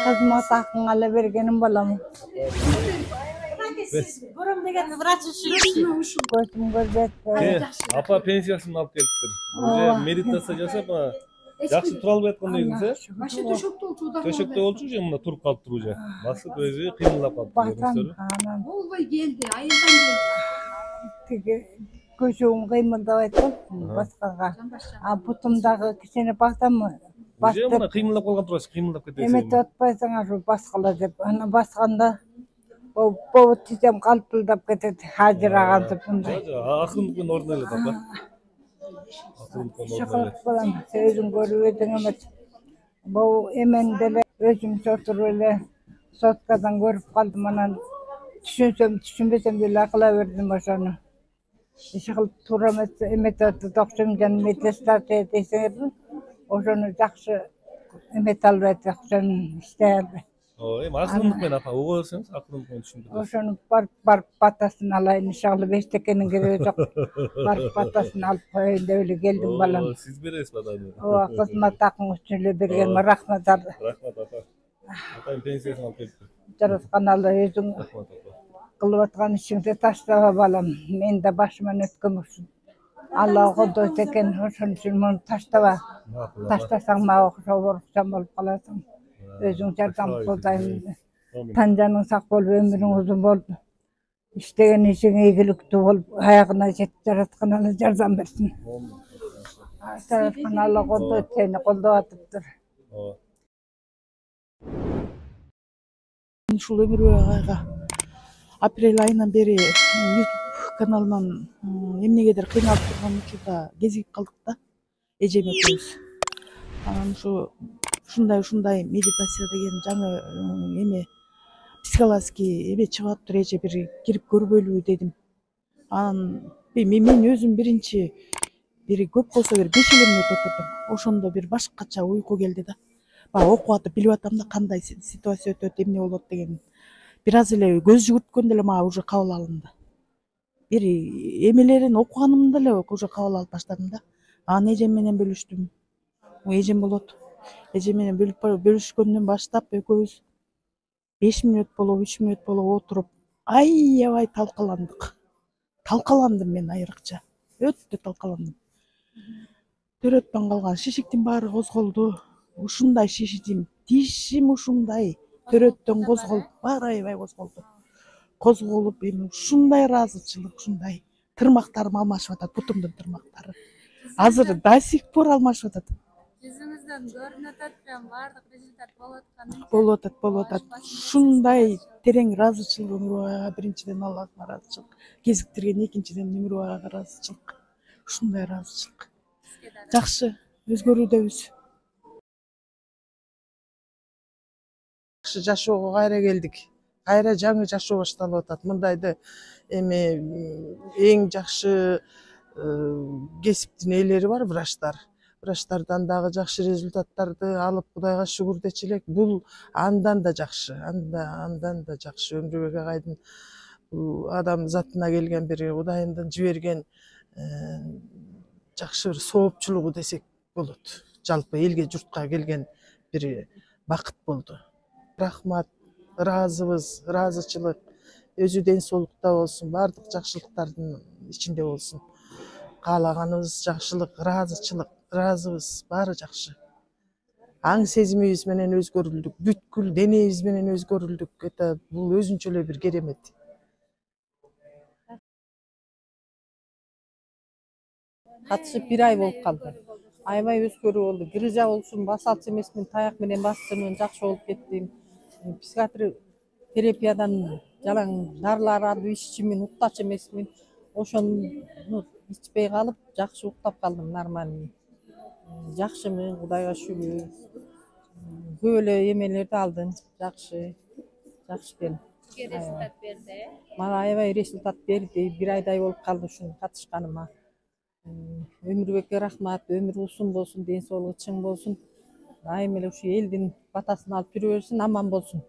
Kızma sakın ala vergenim balam. Buram degende vrach üşür. Gözüm görbetti. Apa pensiyasını alıp geliptir. Уже медитация жасап, жакшы тура албай аткандай эдиңиз, Başı töşöktü oldu. төшөктө болчу же мына туруп калыптыр уже. Басып өзү кыймылдап калыптыр Batan көрүңүздөр. anam. Olbay geldi. Ayıldan geldi. Tigi gözüm kıymılda aytып başkaga. Butumdagı kişini baktım mı? Уже мына кыймылдап калган турасыз, кыймылдап кетесиз. Emet atpaysan aşı baskala dep. Ana baskanda o tizem kalpıldap ketedi. Hacır ağantı bunday. Акырындыкпен ордуна эле апа. Акырындыкпен ордуна эле. Şıkılık balam. Sözün görüp edin emet. Bu emendele özüm sotur öyle sotkadan görüp kaldım anan. Düşünbesem de akıla verdim başını. Şıkılık turamet emet atı doktum canım metestat edeysen. Oşonu jakşı emet albat jakşın işlerdi. Эми акырындыкпен апа уга берсеңиз, акырындыкпен түшүндүрүп. Oşonu barıp batasını alayım inşallah beştekenin gereği yok. Barıp batasını alıp koyayım da öyle geldim balam. Siz beresiz badani. O kızma takın üstüne bergen rahmet ardı. Рахмат апа. Атайын пенсиясын алып келиптир. Жараткан Алла өзүң Рахмат апа. кылып аткан ишиңди таштаба балам. Мен да башыман өткөн ушун. Алла колдойт экен, ошон үчүн муну таштаба. Таштасаң мага окшоп уруксам болуп каласың. Өзүң жардам колдойм. Танжаның сак болуп, өмүрүң узун болуп, иштеген ишиң ийгиликтүү болуп, аягына жетип жараткан Алла жардам берсин. Жараткан Алла колдойт сени, колдоп атыптыр. Ушул өмүрбек агайга апрель айынан бери YouTube каналынан эмнегедир кыйналып турган учурда кезигип калдык да, эжем экөөбүз. Анан ушундай медитация деген жаңы эме психологический эме чыгып атыптыр, эже бир кирип көрбөйлүбү дедим. Анан мен өзүм биринчи бир көп болсо бир 5 минут отурдум. Ошондо бир башкача уйку келди да. Баягы окуп атып билип атам да кандай ситуация өтөт, эмне болот деген. Бир аз эле көз жүгүрткөндө эле мага уже кабыл алынды. Бир эмелерин окуганымда эле уже кабыл алып баштадым да. Анан эжем менен бөлүштүм. Эжем болот. Эжем менен бөлүшкөндөн баштап экөөбүз 5 минут болобу, 3 минут болобу отуруп, аябай талкаландык. Талкаландым мен айрыкча. Өтө талкаландым. Төрөтпөн калган шишиктин баары козголду. Ушундай шишидим, тишим ушундай төрөттөн козголуп, баары аябай козголду. Козголуп, эми ушундай ыраазычылык, ушундай тырмактарым алмашып атат, бутумдун тырмактары. Азыр до сих пор алмашып атат. Yüzünüzden görünüp atkan vardık rezultat болуп атат. Болуп атат. Ушундай терең ыраазычылык өмүрбага биринчиден Аллахка ыраазычылык, кезиктирген экинчиден өмүрбага ыраазычылык. Ушундай ыраазычылык. Жакшы өзгөрүүдөбүз. Жашоого кайра келдик. Кайра жаңы жашоо башталып атат. Мындайды эми эң жакшы кесиптин ээлери бар врачтар. Врачтардан дагы жакшы результаттарды алып Кудайга шүгүр дечи элек. Бул андан да жакшы, андан да жакшы. Өмүрбек агайдын адам затына келген бир Кудайымдын жиберген жакшы бир соопчулугу десек болот. Жалпы элге журтка келген бир бакыт болду. Рахмат, ыраазыбыз, ыраазычылык, өзү ден соолукта болсун, бардык жакшылыктардын ичинде болсун. Каалаганыбыз жакшылык, ыраазыбыз, баары жакшы. Аң сезимибиз менен өзгөрүлдүк, бүткүл денебиз менен өзгөрүлдүк. Это бул өзүнчө эле бир керемет. Катышып 1 ай болуп калды. Аябай өзгөрүү болду. Грыжа болсун, басалчы эмесмин, таяк менен басчымын, жакшы болуп кеттим. Психиатр терапиядан жалаң дарылар алып иччимин, уктачу эмесмин. Ошону ичпей калып, жакшы уктап калдым, нормальный. Жакшымын, Кудайга шүгүр. Көп эле эмелерди алдым, жакшы. Жакшы экен. Результат берди. Мага аябай результат берди. 1 айдай болуп калды ушуну катышканыма. Өмүрбекке рахмат, өмүр узун болсун, ден соолугу чың болсун. Айым эле ушу элдин батасын алып жүрө берсин, аман болсун.